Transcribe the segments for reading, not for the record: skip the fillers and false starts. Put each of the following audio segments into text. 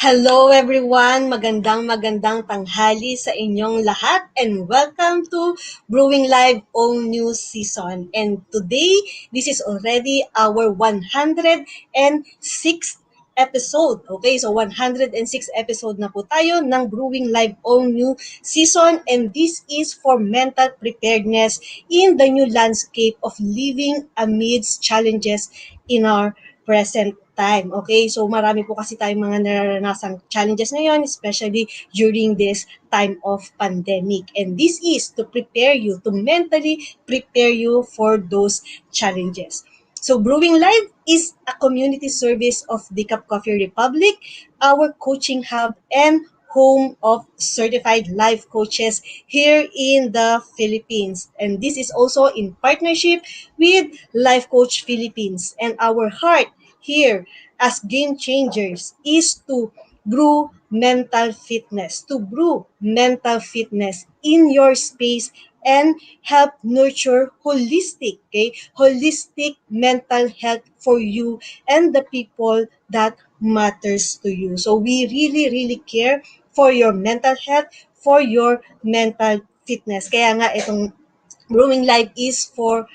Hello everyone! Magandang tanghali sa inyong lahat and welcome to Brewing Live all new season. And today, this is already our 106th episode. Okay, so 106 episode na po tayo ng Brewing Live all new season, and this is for mental preparedness in the new landscape of living amidst challenges in our present time. Okay, so marami po kasi tayong mga nararanasang challenges ngayon, especially during this time of pandemic. And this is to prepare you, to mentally prepare you for those challenges. So Brewing Live is a community service of the Cup Coffee Republic, our coaching hub and home of certified life coaches here in the Philippines. And this is also in partnership with Life Coach Philippines. And our heart here as game changers is to brew mental fitness in your space and help nurture holistic mental health for you and the people that matters to you. So we really care for your mental health, for your mental fitness. Kaya nga itong Brewing Life is for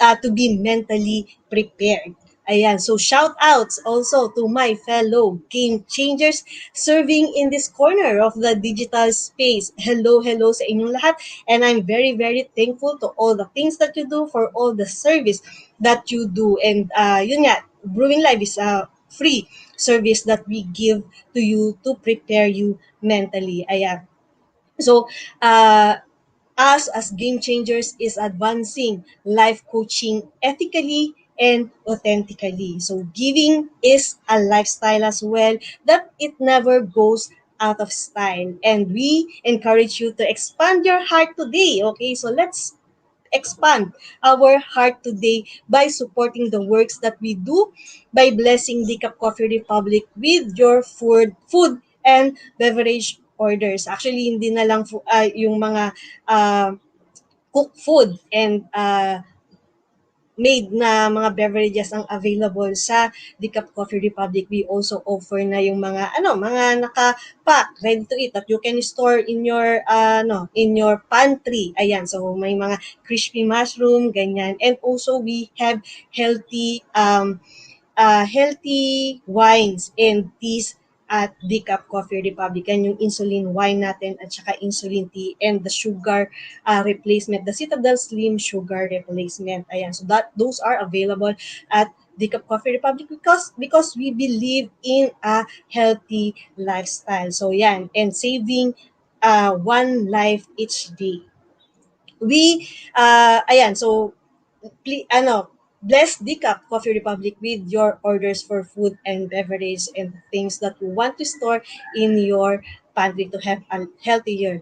to be mentally prepared. Ayan, so shout outs also to my fellow game changers serving in this corner of the digital space. Hello sa inyong lahat. And I'm very thankful to all the things that you do, for all the service that you do. And yun nga, Brewing Live is a free service that we give to you to prepare you mentally. Ayan. So, us as game changers is advancing life coaching ethically and authentically. So giving is a lifestyle as well that it never goes out of style. And we encourage you to expand your heart today. Okay, so let's expand our heart today by supporting the works that we do, by blessing the Cup Coffee Republic with your food and beverage orders. Actually, hindi na lang yung mga uh, cooked food and made na mga beverages ang available sa Decaf Coffee Republic. We also offer na yung mga naka-pack, ready to eat that you can store in your in your pantry. Ayan, so may mga crispy mushroom, ganyan. And also we have healthy wines and teas at Decaf Coffee Republic. Yan yung insulin wine natin at saka insulin tea and the sugar replacement, the Citadel Slim sugar replacement. Ayan, so those are available at Decaf Coffee Republic because we believe in a healthy lifestyle. So yan, and saving one life each day. So bless Decaf Coffee Republic with your orders for food and beverage and things that you want to store in your pantry to have a healthier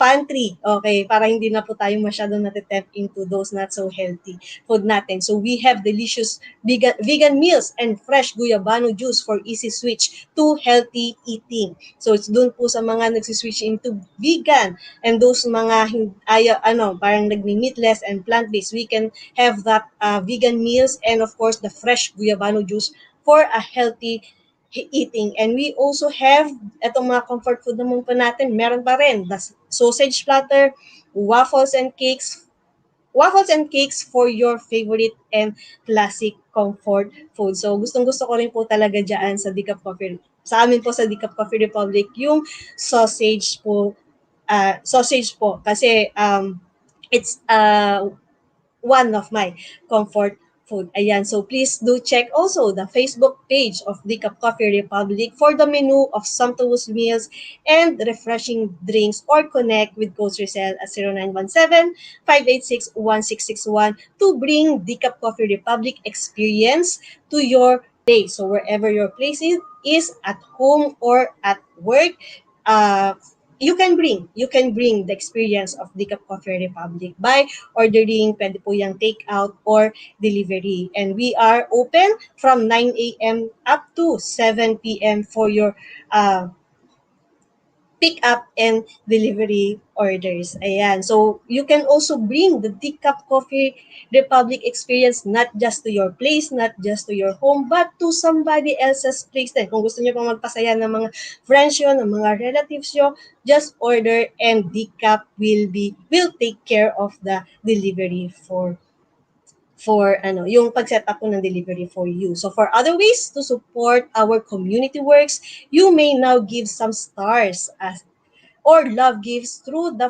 pantry. Okay, para hindi na po tayo masyadong natitempt into those not so healthy food natin. So we have delicious vegan meals and fresh guyabano juice for easy switch to healthy eating. So it's dun po sa mga nagsiswitch into vegan and those mga parang nagmi-meatless and plant-based, we can have that vegan meals and of course the fresh guyabano juice for a healthy eating. And we also have itong mga comfort food naman po natin, meron pa rin the sausage platter, waffles and cakes for your favorite and classic comfort food. So gustong-gusto ko rin po talaga dyan sa Decaf Coffee. Sa amin po sa Decaf Coffee Republic, yung sausage po kasi it's one of my comfort food. Ayan, so please do check also the Facebook page of Decaf Coffee Republic for the menu of sumptuous meals and refreshing drinks, or connect with Coach Rezzhel at 0917-586-1661 to bring Decaf Coffee Republic experience to your day. So wherever your place is at home or at work, you can bring the experience of Decaf Coffee Republic by ordering. Pwede po yung take out or delivery. And we are open from 9 a.m. up to 7 p.m. for your pick up and delivery orders. Ayan. So, you can also bring the Decaf Coffee Republic experience not just to your place, not just to your home, but to somebody else's place din. Kung gusto niyo pang magpasaya ng mga friends nyo, ng mga relatives nyo, just order and Decaf will take care of the delivery for yung pag-set up po ng delivery for you. So for other ways to support our community works, you may now give some stars as or love gifts through the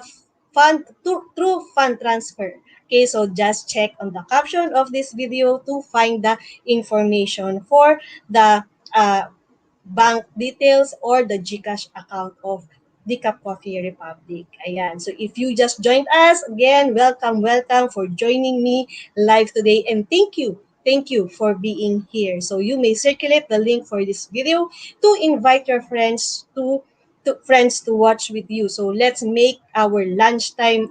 through fund transfer. Okay, so just check on the caption of this video to find the information for the bank details or the GCash account of the Cup Coffee Republic. Ayan. So if you just joined us, again, welcome for joining me live today and thank you. Thank you for being here. So you may circulate the link for this video to invite your friends to watch with you. So let's make our lunch time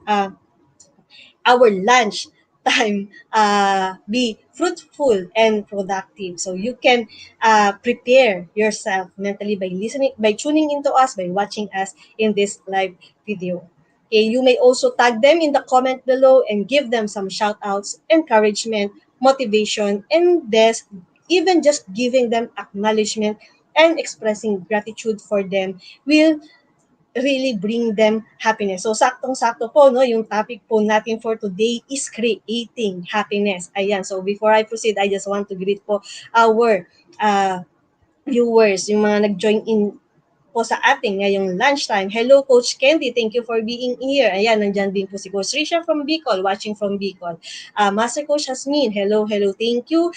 be fruitful and productive. So you can prepare yourself mentally by tuning into us, by watching us in this live video. Okay, you may also tag them in the comment below and give them some shout outs, encouragement, motivation, and this, even just giving them acknowledgement and expressing gratitude for them will really bring them happiness. So, saktong-sakto po, no, yung topic po natin for today is creating happiness. Ayan, so before I proceed, I just want to greet po our viewers, yung mga nag-join in po sa ating ngayong lunchtime. Hello, Coach Candy. Thank you for being here. Ayan, nandyan din po si Coach Rezzhel from Bicol, watching from Bicol. Master Coach Hasmin, hello. Thank you.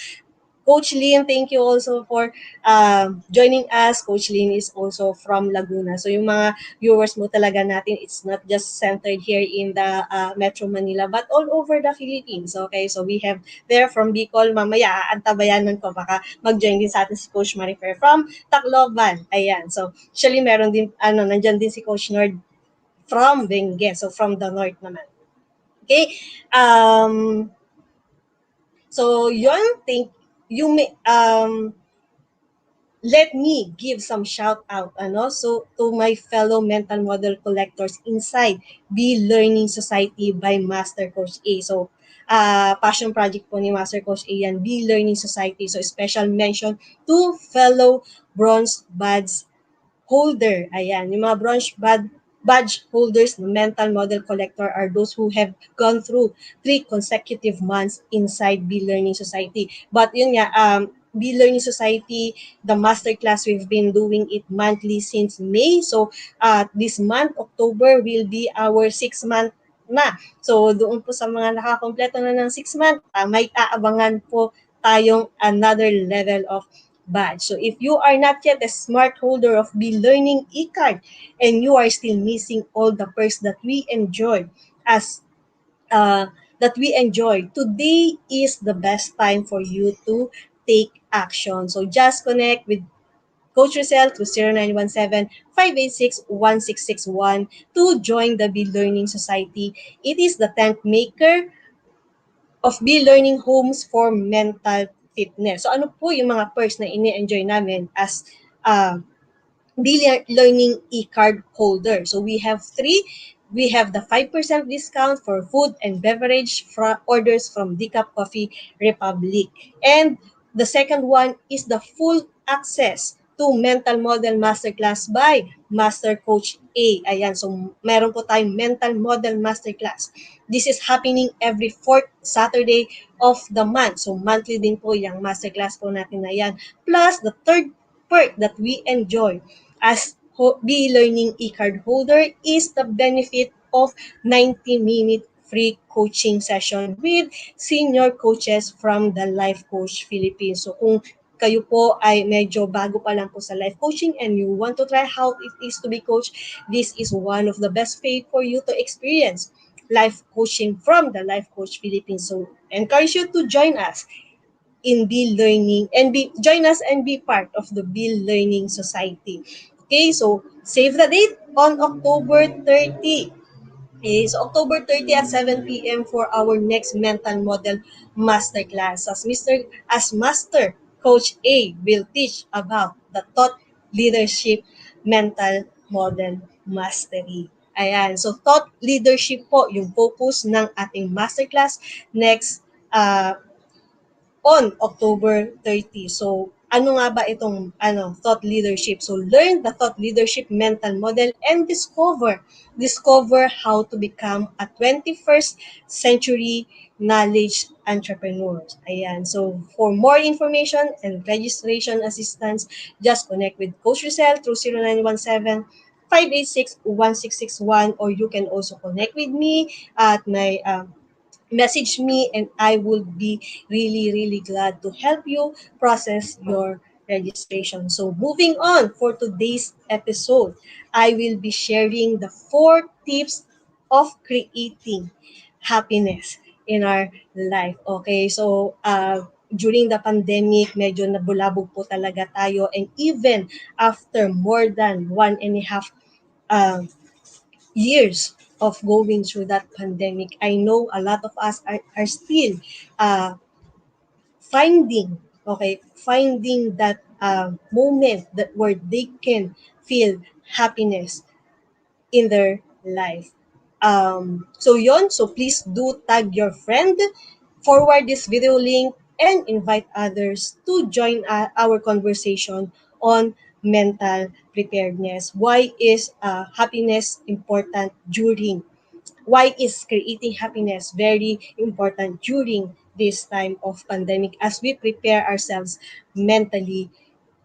Coach Lynn, thank you also for joining us. Coach Lynn is also from Laguna. So yung mga viewers mo talaga natin, it's not just centered here in the Metro Manila, but all over the Philippines. Okay, so we have there from Bicol. Mamaya, antabayanan ko, baka mag-join din sa atin si Coach Marifer from Tacloban. Ayan, so actually meron din, nandyan din si Coach Nord from Benguet. So from the north naman. Okay, so yun, you may let me give some shout out so to my fellow mental model collectors inside Be Learning Society by Master Coach A. So passion project po ni Master Coach A yan, Be Learning Society. So special mention to fellow bronze holder. Ayan, yung mga badge holders ng mental model collector are those who have gone through 3 consecutive months inside Be Learning Society. But yun nga, Be Learning Society, the masterclass, we've been doing it monthly since May. So this month, October, will be our 6-month na. So doon po sa mga nakakompleto na ng 6 months, may aabangan po tayong another level of badge. So if you are not yet a smart holder of Be Learning e-card and you are still missing all the perks that we enjoy today is the best time for you to take action. So just connect with Coach Rezzhel through 0917-586-1661 to join the Be Learning Society. It is the tent maker of Be Learning Homes for Mental Fitness. So ano po yung mga perks na ini-enjoy namin as Be Learning e-card holder? So we have 3. We have the 5% discount for food and beverage orders from Decaf Coffee Republic. And the second one is the full access to Mental Model Masterclass by Master Coach A. Ayan, so meron po tayong Mental Model Masterclass. This is happening every 4th Saturday of the month. So monthly din po yung masterclass po natin na yan. Plus, the third perk that we enjoy as Be Learning e-card holder is the benefit of 90-minute free coaching session with senior coaches from the Life Coach Philippines. So kung kayo po ay medyo bago pa lang po sa life coaching and you want to try how it is to be coach, this is one of the best way for you to experience life coaching from the Life Coach Philippines. So encourage you to join us in Be Learning and join us and be part of the Be Learning Society. Okay, so save the date on October 30. Okay, so October 30 at 7 p.m. for our next mental model masterclass. As Master Coach A will teach about the thought leadership mental model mastery. Ayan. So, thought leadership po yung focus ng ating masterclass next uh, on October 30. So, ano nga ba itong thought leadership? So, learn the thought leadership mental model and discover how to become a 21st century knowledge entrepreneur. Ayan. So, for more information and registration assistance, just connect with Coach Rezzhel through 0917 586 1661, or you can also connect with me at my message me, and I will be really, really glad to help you process your registration. So, moving on for today's episode, I will be sharing the 4 tips of creating happiness in our life. Okay, so during the pandemic, medyo nabulabog po talaga tayo, and even after more than 1.5 um, years of going through that pandemic, I know a lot of us are still uh, finding that moment that where they can feel happiness in their life. So please do tag your friend, forward this video link, and invite others to join our conversation on mental preparedness. Happiness important during why is creating happiness very important during this time of pandemic, as we prepare ourselves mentally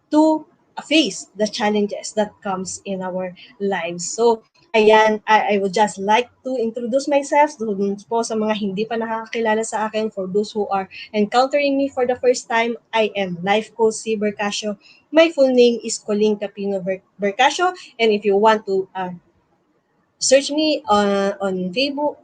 to face the challenges that comes in our lives. So, ayan, I would just like to introduce myself dun po sa mga hindi pa nakakakilala sa akin. For those who are encountering me for the first time, I am Life Coach C. Bercasio. My full name is Colleen Capino Bercasio, and if you want to search me on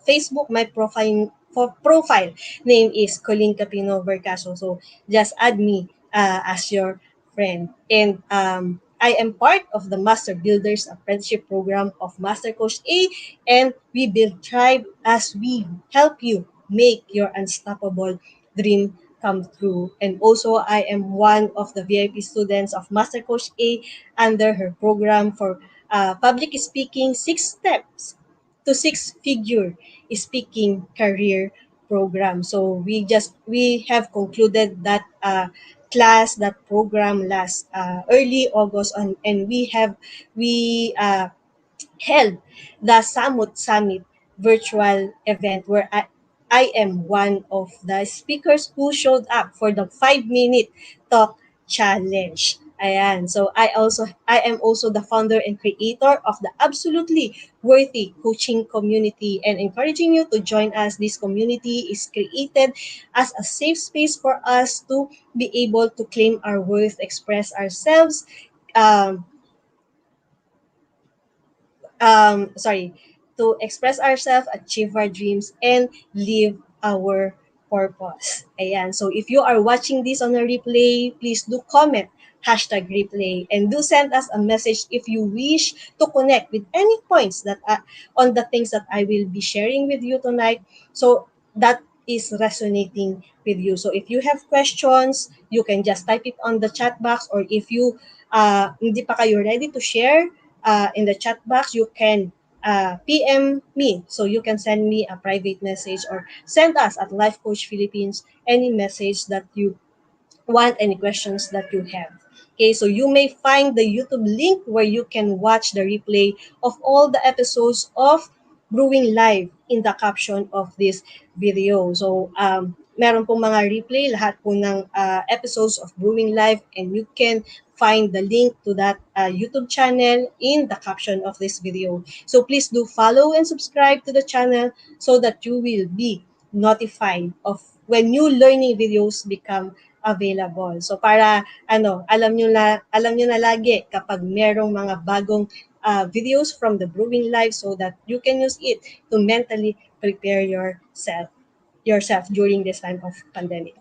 Facebook. My profile name is Colleen Capino Vercaso. So just add me as your friend. And I am part of the Master Builders Apprenticeship Program of Master Coach A, and we build tribe as we help you make your unstoppable dream come true. And also, I am one of the VIP students of Master Coach A under her program for public speaking, 6 steps to six-figure speaking career program. So we have concluded that that program last early August, and we held the Summit virtual event where I am one of the speakers who showed up for the 5-minute talk challenge. Ayan. So I am also the founder and creator of the Absolutely Worthy Coaching Community, and encouraging you to join us. This community is created as a safe space for us to be able to claim our worth, express ourselves, um, sorry, to express ourselves, achieve our dreams, and live our purpose. Ayan. So if you are watching this on a replay, please do comment #replay, and do send us a message if you wish to connect with any points that on the things that I will be sharing with you tonight. So that is resonating with you. So if you have questions, you can just type it on the chat box, or if you hindi pa kayo ready to share, in the chat box, you can PM me. So you can send me a private message, or send us at Life Coach Philippines any message that you want, any questions that you have. Okay, so you may find the YouTube link where you can watch the replay of all the episodes of Brewing Live in the caption of this video. So, meron pong mga replay, lahat po ng episodes of Brewing Live, and you can find the link to that YouTube channel in the caption of this video. So please do follow and subscribe to the channel so that you will be notified of when new learning videos become available. So para alam niyo na lagi kapag merong mga bagong videos from the Brewing Live, so that you can use it to mentally prepare yourself during this time of pandemic.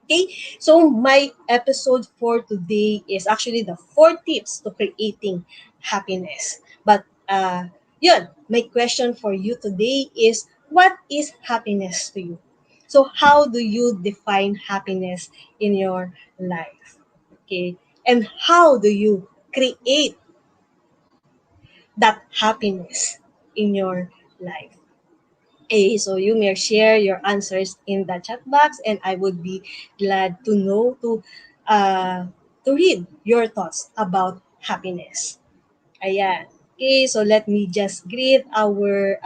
Okay, so my episode for today is actually the 4 tips to creating happiness. But yun, my question for you today is, what is happiness to you? So how do you define happiness in your life? Okay, and how do you create that happiness in your life? Okay, so you may share your answers in the chat box, and I would be glad to know to read your thoughts about happiness. Ayan. Okay, so let me just greet our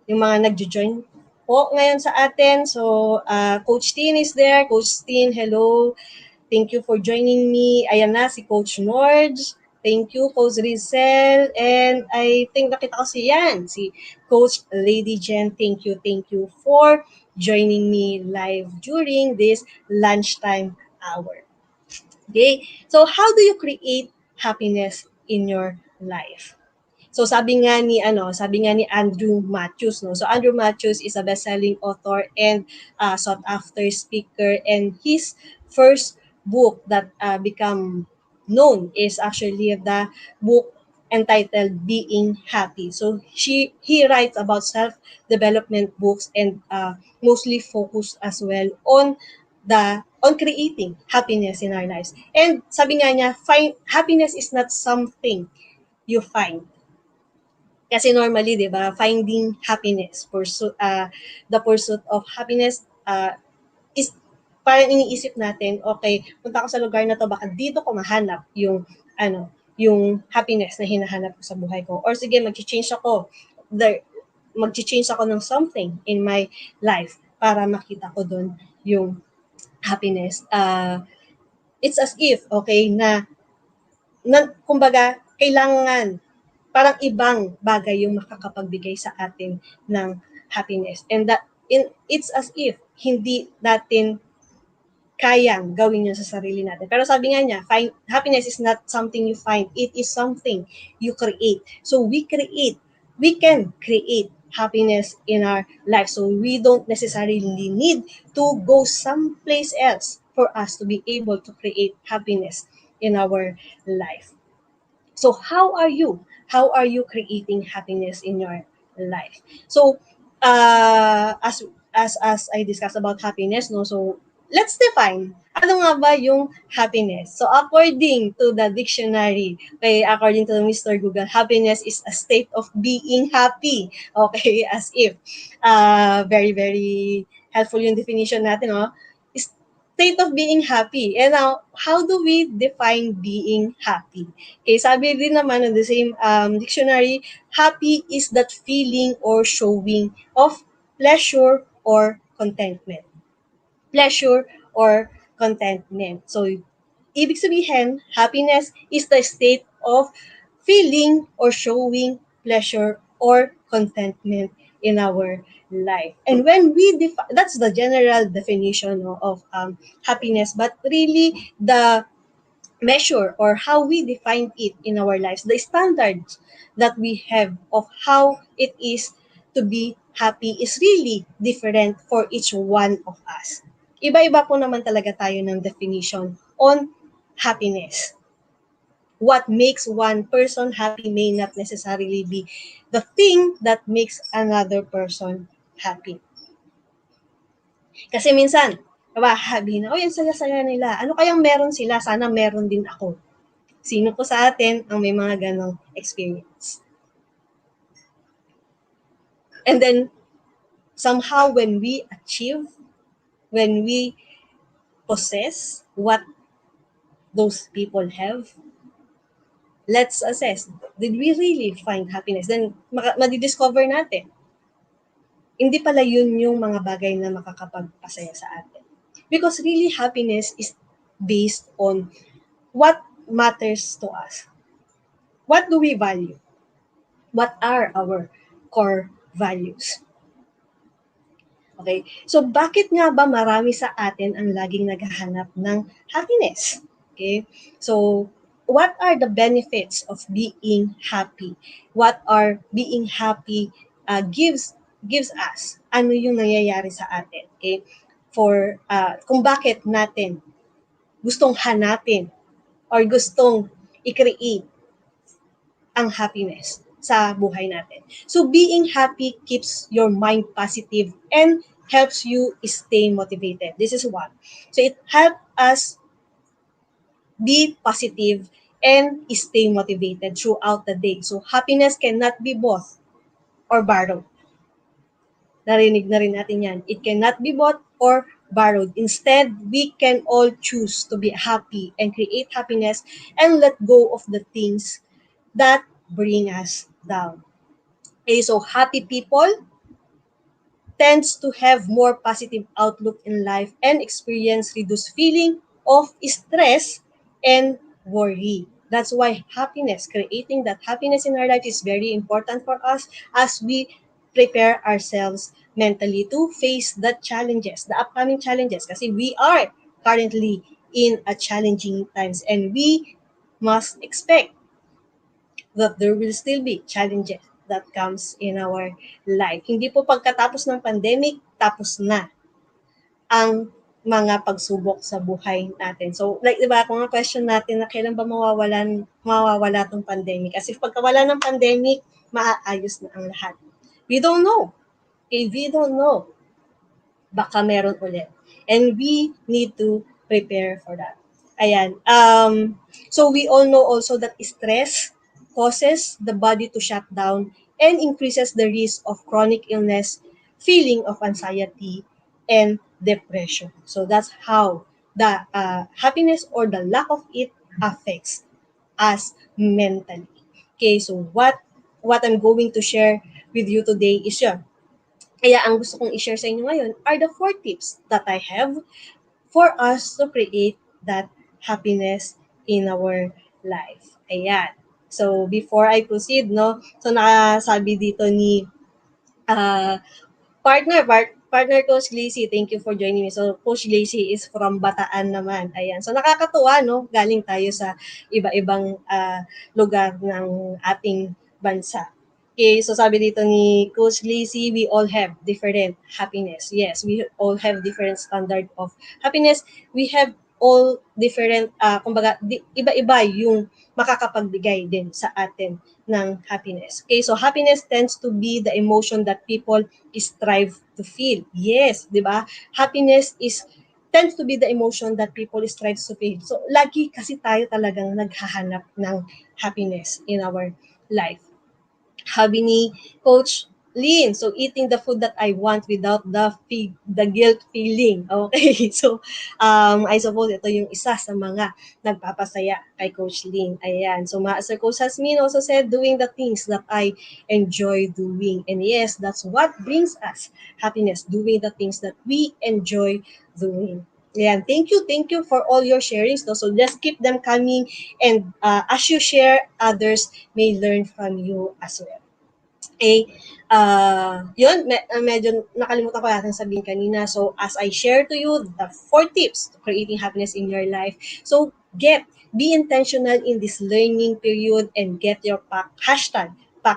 yung mga nagjo-join po ngayon sa atin. So, Coach Tin is there. Coach Tin, hello. Thank you for joining me. Ayan na, si Coach Norge. Thank you, Coach Rezzhel. And I think nakita ko si Coach Lady Jen. Thank you for joining me live during this lunchtime hour. Okay? So, how do you create happiness in your life? So sabi nga ni Andrew Matthews, no. So Andrew Matthews is a best-selling author and sought after speaker, and his first book that become known is actually the book entitled Being Happy. So he writes about self-development books and mostly focused as well on creating happiness in our lives. And sabi nga niya, happiness is not something you find. Kasi normally, 'di ba, finding happiness, the pursuit of happiness is parang iniisip natin, okay, punta ako sa lugar na to, baka dito ko mahanap yung happiness na hinahanap ko sa buhay ko. Or sige, there, mag-change ako ng something in my life para makita ko doon yung happiness. It's as if, okay, na kumbaga, kailangan parang ibang bagay yung makakapagbigay sa atin ng happiness. And it's as if hindi natin kayang gawin yun sa sarili natin. Pero sabi nga niya, happiness is not something you find. It is something you create. So we can create happiness in our life. So we don't necessarily need to go someplace else for us to be able to create happiness in our life. So how are you? How are you creating happiness in your life? So as I discussed about happiness, no. So let's define ano nga ba yung happiness. So according to the dictionary, according to Mr. Google, happiness is a state of being happy. Okay, as if very very helpful yung definition natin, no. State of being happy. And now, how do we define being happy? Okay, sabi din naman on the same dictionary, happy is that feeling or showing of pleasure or contentment. Pleasure or contentment. So, ibig sabihin, happiness is the state of feeling or showing pleasure or contentment in our life. And when we define, that's the general definition of happiness, but really the measure or how we define it in our lives, the standards that we have of how it is to be happy is really different for each one of us. Iba-iba po naman talaga tayo ng definition on happiness. What makes one person happy may not necessarily be the thing that makes another person happy. Kasi minsan, diba, happy na, ang saya-saya nila. Ano kayang meron sila? Sana meron din ako. Sino po sa atin ang may mga ganong experience? And then, somehow when we achieve, when we possess what those people have, let's assess, did we really find happiness? Then, madidiscover natin, hindi pala yun yung mga bagay na makakapagpasaya sa atin. Because really, happiness is based on what matters to us. What do we value? What are our core values? Okay? So, bakit nga ba marami sa atin ang laging naghahanap ng happiness? Okay? So, what are the benefits of being happy? What are being happy gives us? Ano yung nangyayari sa atin? Okay? For, kung bakit natin gustong hanapin or gustong i-create ang happiness sa buhay natin. So being happy keeps your mind positive and helps you stay motivated. This is one. So it helps us be positive and stay motivated throughout the day. So happiness cannot be bought or borrowed. Narinig na rin natin yan. It cannot be bought or borrowed. Instead, we can all choose to be happy and create happiness and let go of the things that bring us down. Okay, so happy people tends to have more positive outlook in life and experience reduced feeling of stress and worry. That's why happiness, creating that happiness in our life is very important for us as we prepare ourselves mentally to face the challenges, the upcoming challenges. Kasi we are currently in a challenging times and we must expect that there will still be challenges that comes in our life. Hindi po pagkatapos ng pandemic, tapos na ang mga pagsubok sa buhay natin. So, like, di ba, kung ang question natin na kailan ba mawawala tong pandemic? Kasi pagka wala ng pandemic, maaayos na ang lahat. We don't know. Okay, we don't know. Baka meron ulit. And we need to prepare for that. Ayan. So we all know also that stress causes the body to shut down and increases the risk of chronic illness, feeling of anxiety, and depression. So that's how the happiness or the lack of it affects us mentally. Okay, so what I'm going to share with you today is yun. Kaya ang gusto kong i-share sa inyo ngayon are the 4 tips that I have for us to create that happiness in our life. Ayan. So, before I proceed, no, so nakasabi dito ni uh, partner Coach Glacy, thank you for joining me. So, Coach Glacy is from Bataan naman. Ayan. So, nakakatuwa, no? Galing tayo sa iba-ibang lugar ng ating bansa. Okay, so sabi dito ni Coach Glacy, we all have different happiness. Yes, we all have different standard of happiness. We have all different, kumbaga, iba-iba yung makakapagbigay din sa atin ng happiness. Okay, so happiness tends to be the emotion that people strive to feel. Yes, di ba? Happiness tends to be the emotion that people strive to feel. So, lagi kasi tayo talagang naghahanap ng happiness in our life. Sabi ni Coach Lynn, so eating the food that I want without the guilt feeling. Okay, so I suppose ito yung isa sa mga nagpapasaya kay Coach Lynn. Ayan, so Master Coach Hasmin also said, doing the things that I enjoy doing. And yes, that's what brings us happiness, doing the things that we enjoy doing. Ayan, thank you for all your sharings. No? So just keep them coming and as you share, others may learn from you as well. Okay, yun, medyo nakalimutan ko natin sabihin kanina. So, as I share to you the 4 tips to creating happiness in your life. So, be intentional in this learning period and get your pack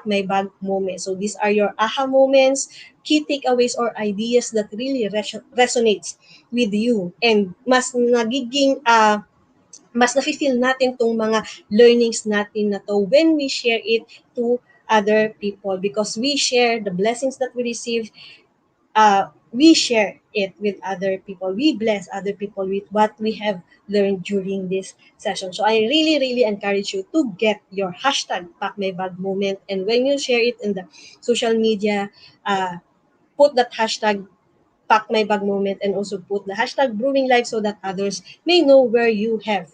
my bag moment. So, these are your aha moments, key takeaways or ideas that really resonates with you. And mas nafe-feel natin tong mga learnings natin na to when we share it to other people because we share the blessings that we receive. We share it with other people. We bless other people with what we have learned during this session. So I really encourage you to get your hashtag Pack My Bag moment. And when you share it in the social media, put that hashtag Pack My Bag moment and also put the hashtag Brewing Live so that others may know where you have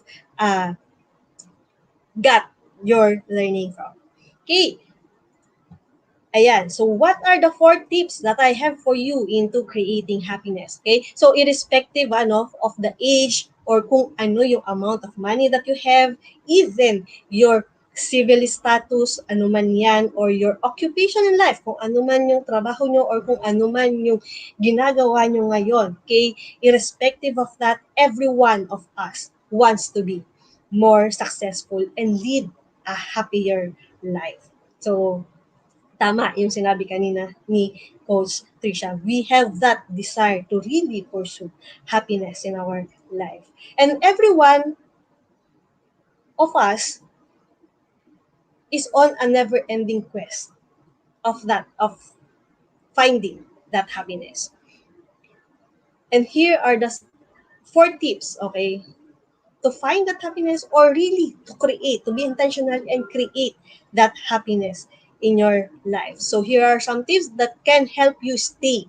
got your learning from. Okay. Ayan. So, what are the 4 tips that I have for you into creating happiness? Okay? So, irrespective of the age or kung ano yung amount of money that you have, even your civil status, ano man yan, or your occupation in life, kung ano man yung trabaho nyo or kung ano man yung ginagawa nyo ngayon. Okay? Irrespective of that, every one of us wants to be more successful and lead a happier life. So, tama yung sinabi kanina ni Coach Trisha. We have that desire to really pursue happiness in our life. And every one of us is on a never-ending quest of finding that happiness. And here are the 4 tips, okay, to find that happiness or really to create, to be intentional and create that happiness in your life. So here are some tips that can help you stay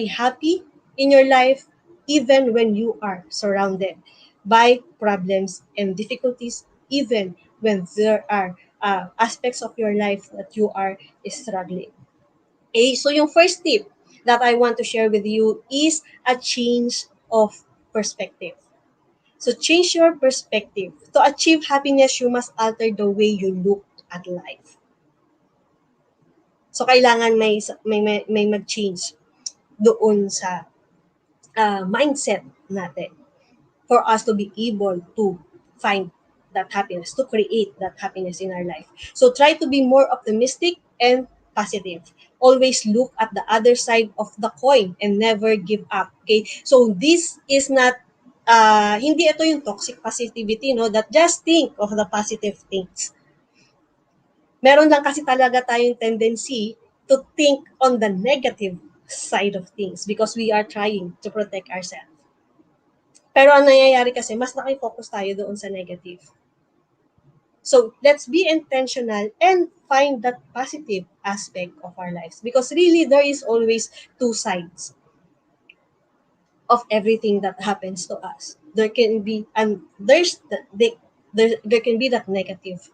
happy in your life even when you are surrounded by problems and difficulties, even when there are aspects of your life that you are struggling. Okay, so yung first tip that I want to share with you is a change of perspective. So change your perspective. To achieve happiness, you must alter the way you look at life. So kailangan may mag-change doon sa mindset natin for us to be able to find that happiness, to create that happiness in our life. So try to be more optimistic and positive. Always look at the other side of the coin and never give up. Okay? So this is not hindi ito yung toxic positivity, no? That just think of the positive things. Meron lang kasi talaga tayong tendency to think on the negative side of things because we are trying to protect ourselves. Pero ang nangyayari kasi, mas nakifocus tayo doon sa negative. So, let's be intentional and find that positive aspect of our lives. Because really, there is always two sides of everything that happens to us. There can be, and there can be that negative,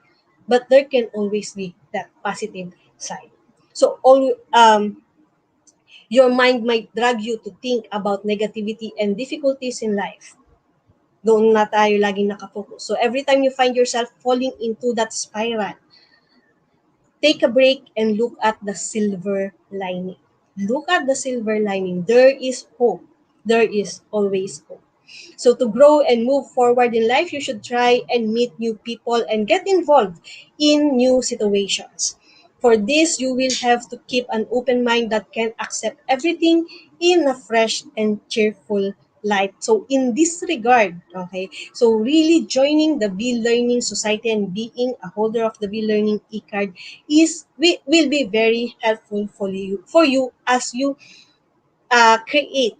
but there can always be that positive side. So, your mind might drag you to think about negativity and difficulties in life. Doon na tayo laging nakafocus. So every time you find yourself falling into that spiral, take a break and look at the silver lining. Look at the silver lining. There is hope. There is always hope. So to grow and move forward in life, you should try and meet new people and get involved in new situations. For this, you will have to keep an open mind that can accept everything in a fresh and cheerful light. So in this regard, okay, so really joining the Be Learning Society and being a holder of the Be Learning e-card will be very helpful for you as you create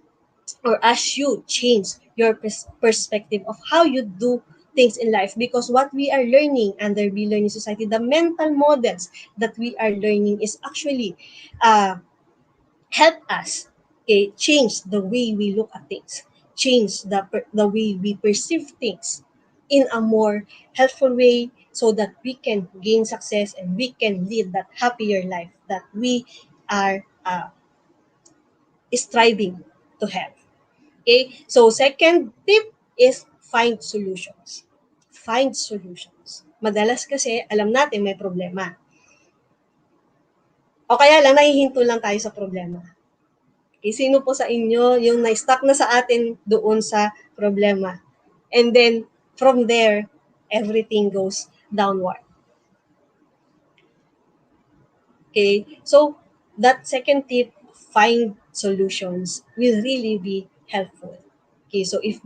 or as you change your perspective of how you do things in life, because what we are learning under Be Learning Society, the mental models that we are learning is actually help us, okay, change the way we look at things, change the way we perceive things in a more helpful way so that we can gain success and we can live that happier life that we are striving to have. Okay? So second tip is find solutions. Find solutions. Madalas kasi alam natin may problema. O kaya lang nahihinto lang tayo sa problema. Okay, sino po sa inyo yung na-stuck na sa atin doon sa problema? And then from there, everything goes downward. Okay? So that second tip, find solutions, will really be helpful. Okay, so if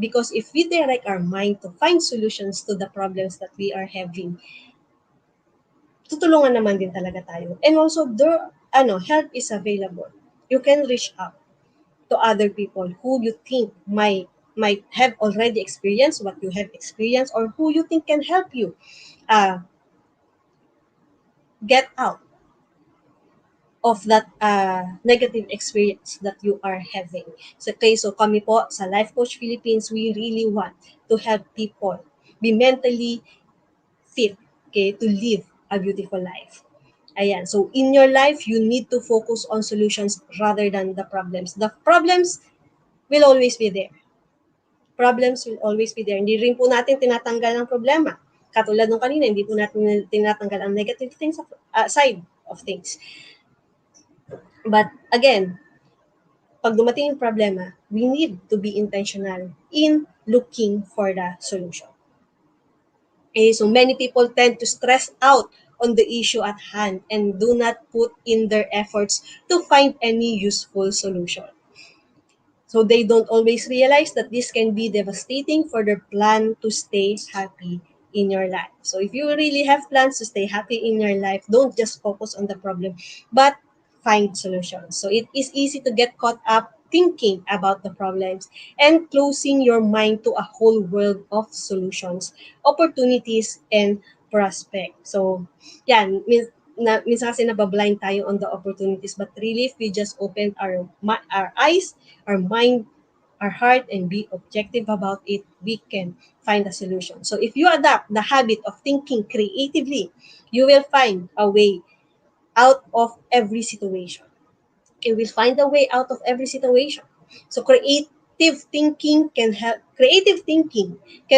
we direct our mind to find solutions to the problems that we are having, tutulungan naman din talaga tayo. And also, help is available. You can reach out to other people who you think might have already experienced what you have experienced, or who you think can help you get out of that negative experience that you are having. So, okay, so kami po sa Life Coach Philippines, we really want to help people be mentally fit, okay, to live a beautiful life. Ayan, so in your life, you need to focus on solutions rather than the problems. The problems will always be there. Problems will always be there. Hindi rin po natin tinatanggal ang problema. Katulad nung kanina, hindi po natin tinatanggal ang negative things side of things. But again, pag dumating yung problema, we need to be intentional in looking for the solution. Okay, so many people tend to stress out on the issue at hand and do not put in their efforts to find any useful solution. So they don't always realize that this can be devastating for their plan to stay happy in your life. So if you really have plans to stay happy in your life, don't just focus on the problem, but find solutions. So it is easy to get caught up thinking about the problems, and closing your mind to a whole world of solutions, opportunities, and prospect. So, yan, minsan kasi nabablind tayo on the opportunities, but really if we just open our eyes, our mind, our heart, and be objective about it, we can find a solution. So if you adapt the habit of thinking creatively, you will find a way out of every situation. You will find a way out of every situation. So creative thinking can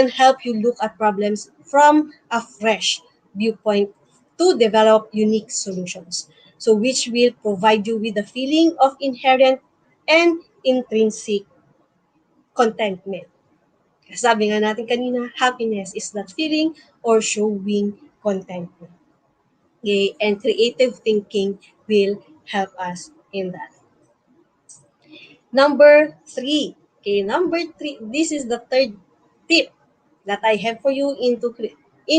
help you look at problems from a fresh viewpoint to develop unique solutions. So which will provide you with a feeling of inherent and intrinsic contentment. Sabi nga natin kanina, happiness is that feeling or showing contentment. Okay? And creative thinking will help us in that. Number three. Okay, number three. This is the third tip that I have for you in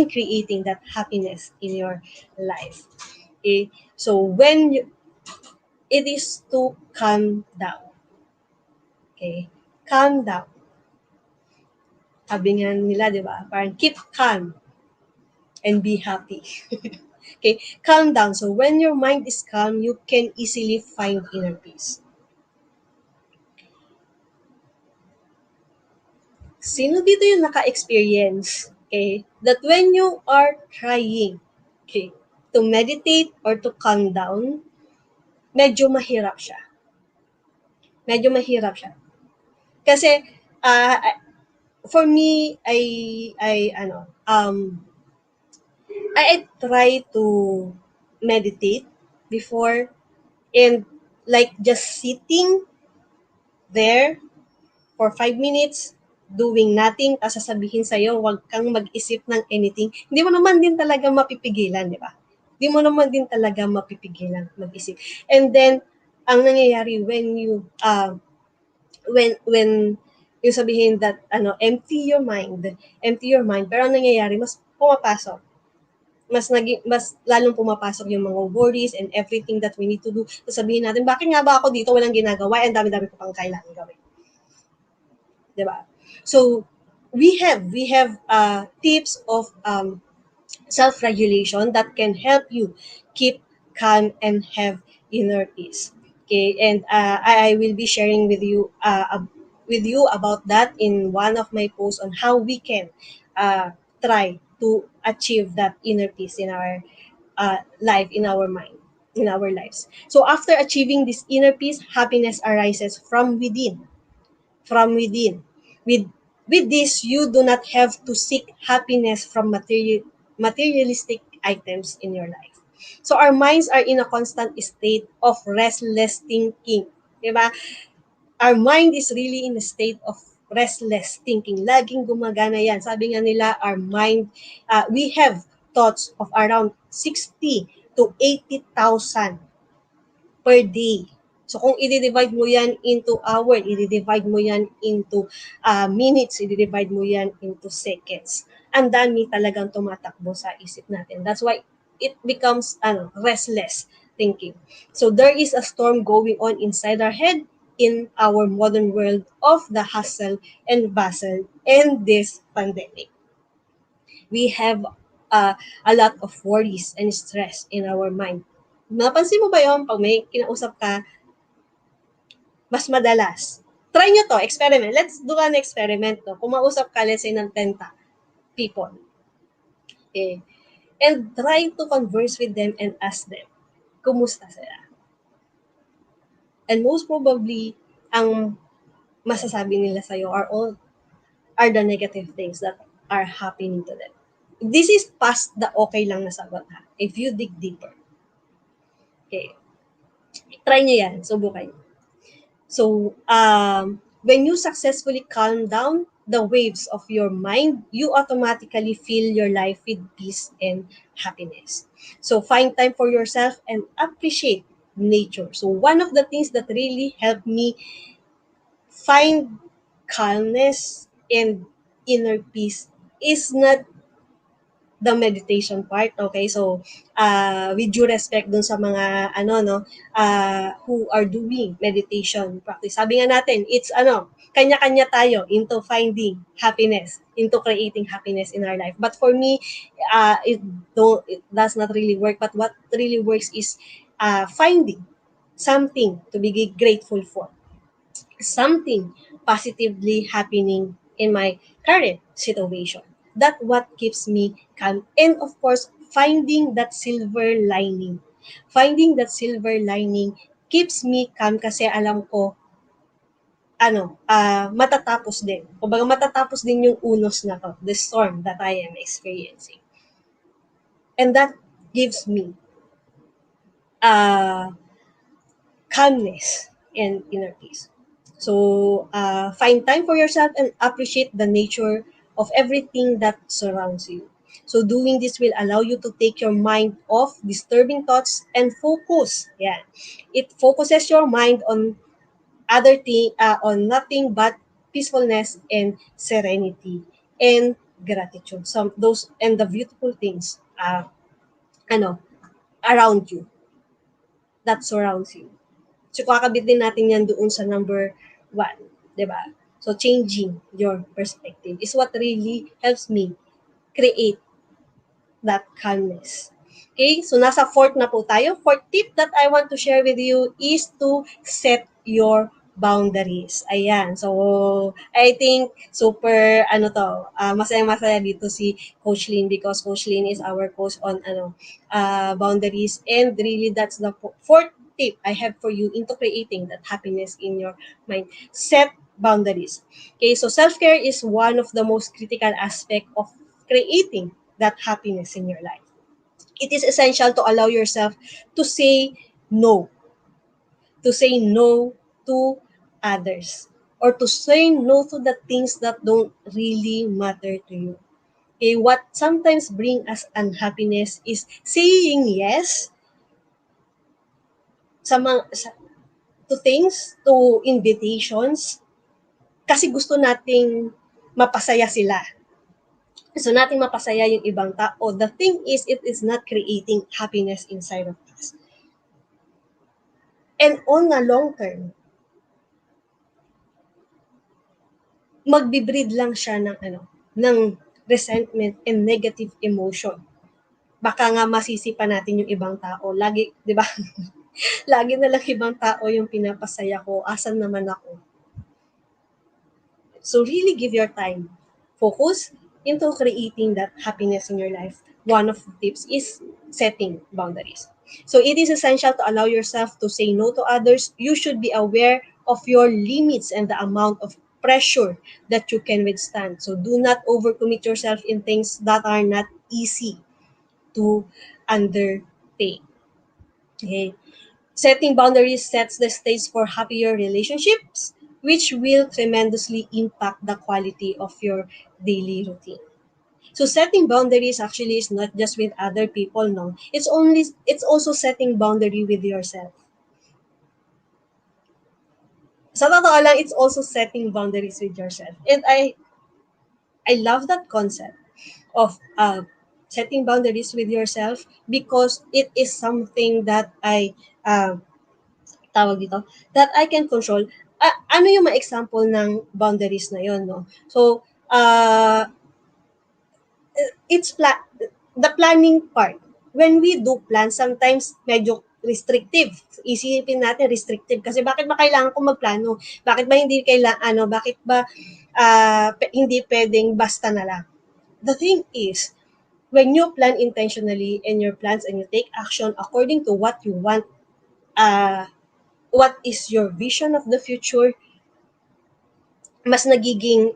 creating that happiness in your life. Okay, so it is to calm down. Okay, calm down. Sabi nga nila, di ba? Parang keep calm and be happy. Okay, calm down. So when your mind is calm, you can easily find inner peace. Sino dito yung naka-experience, okay, that when you are trying, okay, to meditate or to calm down, medyo mahirap siya. Medyo mahirap siya. Kasi, uh, for me, I try to meditate before, and like just sitting there for 5 minutes, doing nothing, tapos sasabihin sa'yo, huwag kang mag-isip ng anything, hindi mo naman din talaga mapipigilan, di ba? Hindi mo naman din talaga mapipigilan mag-isip. And then, ang nangyayari when yung sabihin that, empty your mind, pero ang nangyayari, mas pumapasok. Mas lalong pumapasok yung mga worries and everything that we need to do. So sabihin natin, bakit nga ba ako dito walang ginagawa? Ang dami-dami ko pang kailangan gawin. 'Di ba? So we have tips of self-regulation that can help you keep calm and have inner peace. Okay, and I will be sharing with you about that in one of my posts on how we can try to achieve that inner peace in our life, in our mind, in our lives. So after achieving this inner peace, happiness arises from within. With with this, you do not have to seek happiness from materialistic items in your life. So our minds are in a constant state of restless thinking. Diba? Our mind is really in a state of restless thinking. Laging gumagana yan. Sabi nga nila, our mind, we have thoughts of around 60 to 80,000 per day. So kung i-divide mo yan into hour, i-divide mo yan into minutes, i-divide mo yan into seconds. Ang dami talagang tumatakbo sa isip natin. That's why it becomes restless thinking. So there is a storm going on inside our head in our modern world of the hustle and bustle and this pandemic. We have a lot of worries and stress in our mind. Napansin mo ba yun pag may kinausap ka, mas madalas? Try nyo to, experiment. Let's do an experiment to. Kung mausap ka, let's say, ng 10 people. Okay. And try to converse with them and ask them, kumusta sila? And most probably, ang masasabi nila sa'yo are the negative things that are happening to them. This is past the okay lang na sagot ha. If you dig deeper. Okay. Try nyo yan. Subukan nyo. So, when you successfully calm down the waves of your mind, you automatically fill your life with peace and happiness. So, find time for yourself and appreciate nature. So, one of the things that really helped me find calmness and inner peace is not the meditation part, okay? So, with due respect dun sa mga, who are doing meditation practice. Sabi nga natin, it's, kanya-kanya tayo into finding happiness, into creating happiness in our life. But for me, it does not really work. But what really works is finding something to be grateful for, something positively happening in my current situation. That what keeps me calm. And of course, finding that silver lining. Finding that silver lining keeps me calm kasi alam ko, matatapos din. Kumbaga matatapos din yung unos na to, the storm that I am experiencing. And that gives me uh, calmness and inner peace. So, find time for yourself and appreciate the nature of everything that surrounds you. So, doing this will allow you to take your mind off disturbing thoughts and focus. Yeah, it focuses your mind on on nothing but peacefulness and serenity and gratitude. Some those and the beautiful things, ano, around you that surrounds you. So, kakabit din natin yan doon sa number one, di ba? So, changing your perspective is what really helps me create that calmness. Okay, so nasa fourth na po tayo. Fourth tip that I want to share with you is to set your boundaries. Ayan. So, I think super, masayang-masaya dito si Coach Lynn because Coach Lynn is our coach on, boundaries. And really, that's the fourth tip I have for you into creating that happiness in your mind. Set boundaries. Okay, so self-care is one of the most critical aspect of creating that happiness in your life. It is essential to allow yourself to say no, to say no to others, or to say no to the things that don't really matter to you. Okay, what sometimes bring us unhappiness is saying yes to things, to invitations, kasi gusto nating mapasaya sila. Gusto nating mapasaya yung ibang tao. The thing is, it is not creating happiness inside of us. And on a long term, magbi-breed lang siya ng resentment and negative emotion. Baka nga masisi pa natin yung ibang tao. Lagi, di ba? Lagi na lang ibang tao yung pinapasaya ko. Asan naman ako? So really give your time. Focus into creating that happiness in your life. One of the tips is setting boundaries. So it is essential to allow yourself to say no to others. You should be aware of your limits and the amount of pressure that you can withstand. So do not overcommit yourself in things that are not easy to undertake. Okay. Setting boundaries sets the stage for happier relationships, which will tremendously impact the quality of your daily routine. So setting boundaries actually is not just with other people, no. It's also setting boundary with yourself. Sa totoo lang, it's also setting boundaries with yourself. And I love that concept of setting boundaries with yourself because it is something that tawag dito, that I can control. Ano yung mga example ng boundaries na yon, no? So, it's the planning part. When we do plan, sometimes medyo restrictive. Isipin natin restrictive kasi bakit ba kailangan ko magplano? Bakit ba hindi hindi pwedeng basta na lang? The thing is, when you plan intentionally in your plans and you take action according to what you want, what is your vision of the future, mas nagiging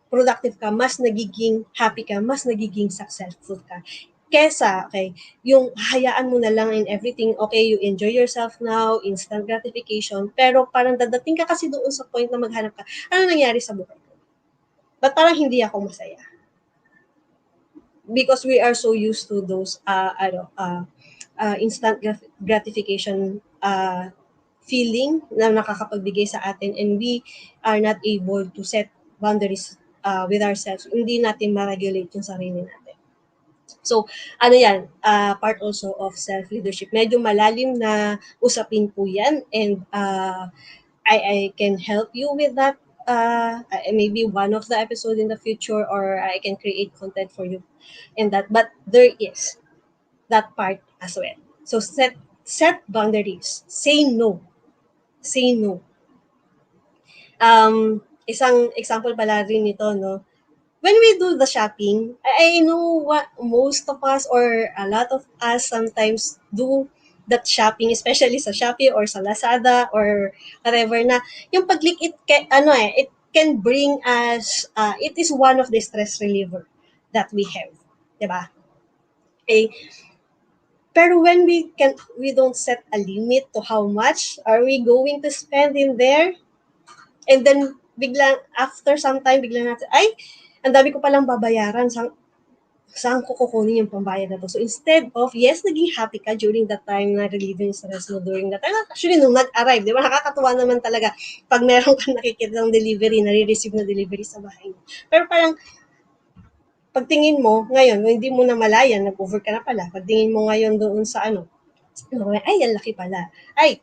productive ka, mas nagiging happy ka, mas nagiging successful ka. Kesa, okay, yung hayaan mo na lang in everything, okay, you enjoy yourself now, instant gratification, pero parang dadating ka kasi doon sa point na maghanap ka, ano nangyari sa buhay ko? Ba't parang hindi ako masaya? Because we are so used to those instant gratification feeling na nakakapagbigay sa atin, and we are not able to set boundaries with ourselves. Hindi natin ma-regulate yung sarili natin. So, ano yan, part also of self-leadership. Medyo malalim na usapin po yan, and I can help you with that. Maybe one of the episode in the future, or I can create content for you in that. But there is that part as well. So set boundaries. Say no. Say no. Isang example pala rin nito, no? When we do the shopping, I know what most of us, or a lot of us, sometimes do that shopping, especially sa Shopee or sa Lazada or whatever, na yung pag-click, it can bring us, it is one of the stress reliever that we have. Diba? Okay? Pero when we don't set a limit to how much are we going to spend in there, and then biglang after some time biglang natin, ay, ang dami ko palang babayaran, saan ko kukunin yung pambayad na to? So instead of, yes, naging happy ka during that time na relieving stress mo during that time. Actually, nung nag-arrive, di ba, nakakatuwa naman talaga pag meron kang nakikita ng delivery, nare-receive na delivery sa bahay mo. Pero parang, pagtingin mo, ngayon, hindi mo na malayan, nag-over ka na pala. Pagtingin mo ngayon doon sa ay, ang laki pala. Ay,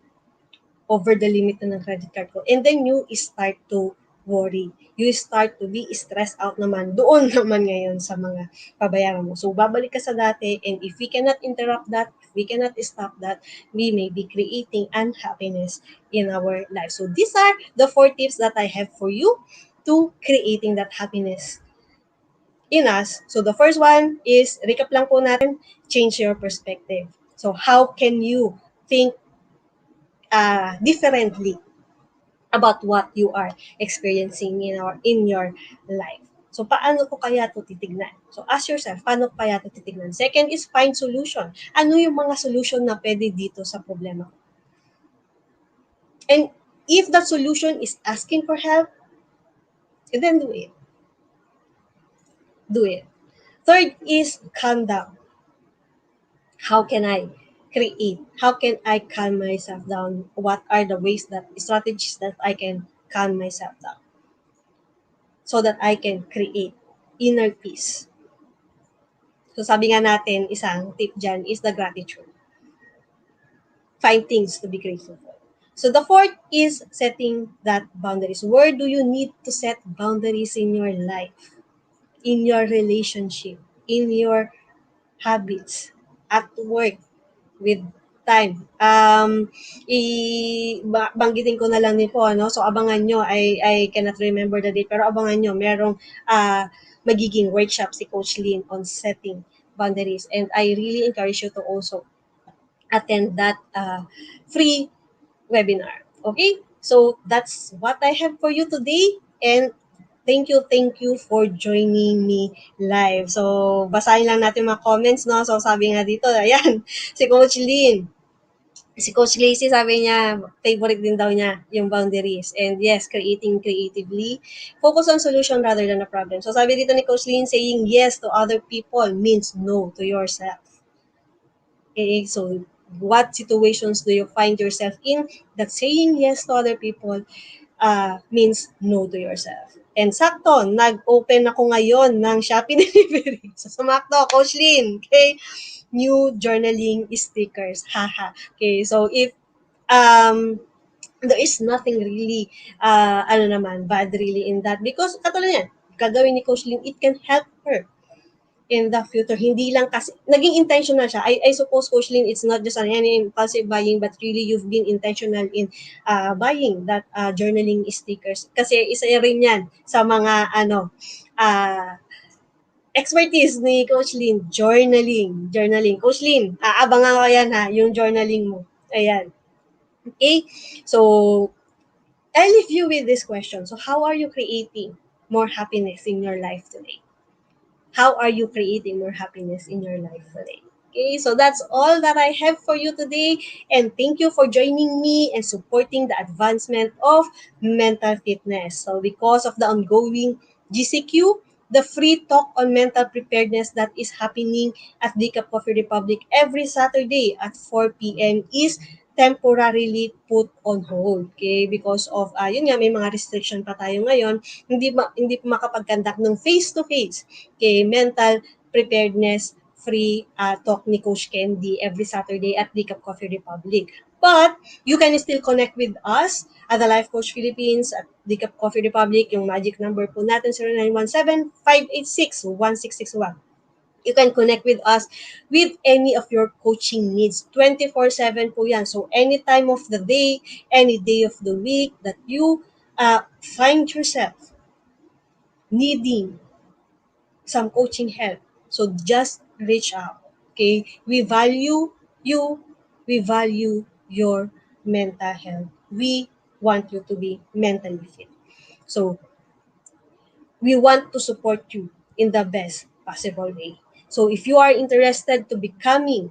over the limit na ng credit card ko. And then you start to worry. You start to be stressed out naman doon naman ngayon sa mga pabayaran mo. So, babalik ka sa dati, and if we cannot interrupt that, if we cannot stop that, we may be creating unhappiness in our life. So, these are the 4 tips that I have for you to creating that happiness in us. So, the first one is, recap lang po natin, change your perspective. So, how can you think differently about what you are experiencing in your life. So, paano ko kaya ito titignan? So, ask yourself, paano ko kaya ito titignan? Second is find solution. Ano yung mga solution na pwede dito sa problema ko? And if that solution is asking for help, then do it. Do it. Third is calm down. How can I create? How can I calm myself down? What are the strategies that I can calm myself down? So that I can create inner peace. So sabi nga natin, isang tip dyan is the gratitude. Find things to be grateful for. So the fourth is setting that boundaries. Where do you need to set boundaries in your life, in your relationship, in your habits, at work, with time? Banggitin ko na lang din po, ano? So abangan nyo, I cannot remember the date, pero abangan nyo, merong magiging workshop si Coach Lynn on setting boundaries. And I really encourage you to also attend that free webinar. Okay? So that's what I have for you today. And thank you for joining me live. So, basahin lang natin mga comments, no? So, sabi nga dito, ayan, si Coach Lynn. Si Coach Lacey, sabi niya, favorite din daw niya yung boundaries. And yes, creating creatively. Focus on solution rather than a problem. So, sabi dito ni Coach Lynn, saying yes to other people means no to yourself. Okay, so what situations do you find yourself in that saying yes to other people means no to yourself? And sakto, nag-open ako ngayon ng Shopee delivery. So, sumakto, Coach Lynn. Okay? New journaling stickers. Haha. Okay, so if there is nothing really, bad really in that. Because, katulad yan, gagawin ni Coach Lynn, it can help her in the future. Hindi lang kasi, naging intentional siya. I suppose, Coach Lynn, it's not just any impulsive buying, but really you've been intentional in buying that journaling stickers. Kasi isa rin yan sa mga, expertise ni Coach Lynn, journaling. Journaling. Coach Lynn, aabangan ko yan ha, yung journaling mo. Ayan. Okay? So, I leave you with this question. So, how are you creating more happiness in your life today? How are you creating more happiness in your life today? Okay, so that's all that I have for you today. And thank you for joining me and supporting the advancement of mental fitness. So because of the ongoing GCQ, the free talk on mental preparedness that is happening at the Coffee Republic every Saturday at 4 p.m. is temporarily put on hold, okay? Because of yun nga, may mga restriction pa tayo ngayon, hindi pa makapag-conduct ng face to face, okay, mental preparedness free talk ni Coach Candy every Saturday at Decaf Coffee Republic. But you can still connect with us at the Life Coach Philippines at Decaf Coffee Republic. Yung magic number po natin 0917-586-1661. You can connect with us with any of your coaching needs. 24/7 po yan. So, any time of the day, any day of the week that you find yourself needing some coaching help. So, just reach out. Okay? We value you. We value your mental health. We want you to be mentally fit. So, we want to support you in the best possible way. So, if you are interested to becoming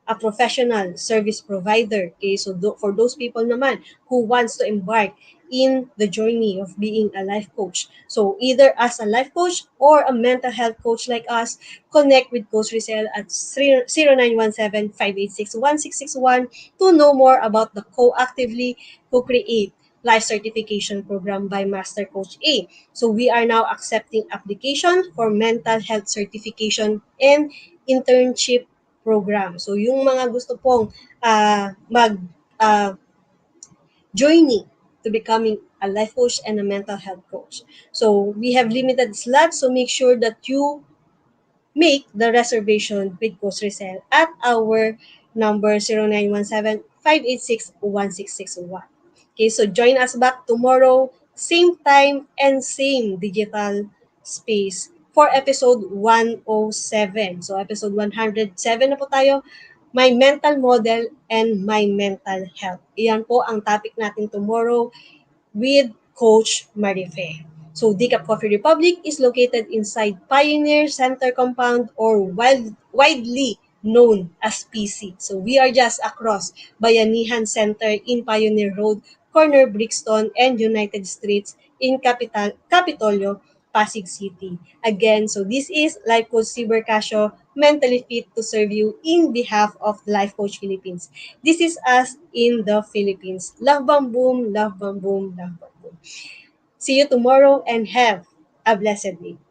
a professional service provider. Okay, so for those people naman who wants to embark in the journey of being a life coach. So either as a life coach or a mental health coach like us, connect with Coach Rezzhel at 0917-586-1661 to know more about the co-actively co-create life certification program by Master Coach A. So we are now accepting application for mental health certification and internship program. So yung mga gusto pong mag uh, joining to becoming a life coach and a mental health coach. So we have limited slots, so make sure that you make the reservation with Coach Rezzhel at our number 0917-586-1661. Okay, so join us back tomorrow, same time and same digital space for episode 107. So episode 107 na po tayo, my mental model and my mental health. Iyan po ang topic natin tomorrow with Coach Marife. So, Decaf Coffee Republic is located inside Pioneer Center Compound or widely known as PC. So, we are just across Bayanihan Center in Pioneer Road, corner Brixton and United Streets in Capitolio, Pasig City. Again, so this is Life Coach si Bercasio, mentally fit to serve you in behalf of Life Coach Philippines. This is us in the Philippines. Love bang boom, love bang boom, love bang boom. See you tomorrow and have a blessed day.